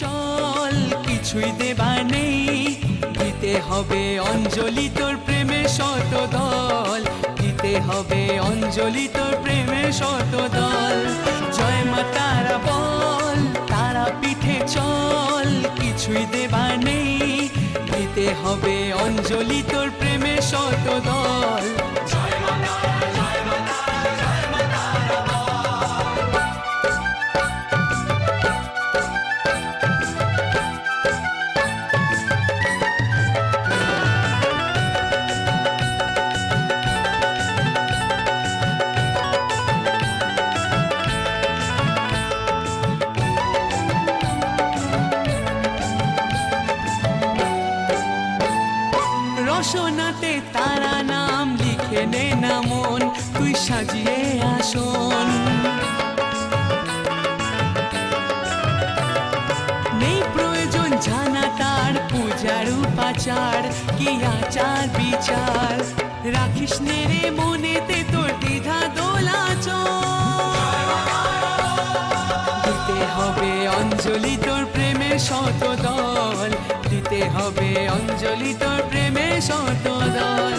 চল কিছুই দেবার নেই, দিতে হবে অঞ্জলি তোর প্রেমের শত দল, দিতে হবে অঞ্জলি তোর প্রেমের শত দল। জয় মা তারা বল, তারা পীঠে চল কিছুই দেবার নেই, দিতে হবে অঞ্জলি তোর প্রেমের শত দল। রসনাতে তারা নাম লিখে নে না মন, তুই সাজিয়ে আসন। নেই প্রয়োজন জানা তার পূজার উপাচার, কি আচার বিচার, রাখিস নে রে মনেতে তোর দ্বিধা দোলাচল। দিতে হবে অঞ্জলি তোর প্রেমের শত দল, দিতে হবে অঞ্জলি তোর প্রেমের শত দল।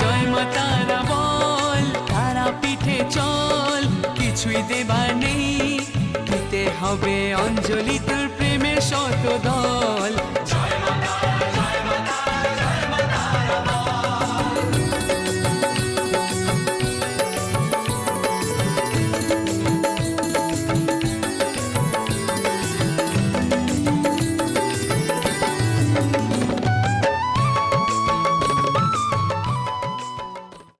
জয় মা তারা বল, তারা পীঠে চল কিছুই দেবার নেই, দিতে হবে অঞ্জলি তোর প্রেমের শত দল।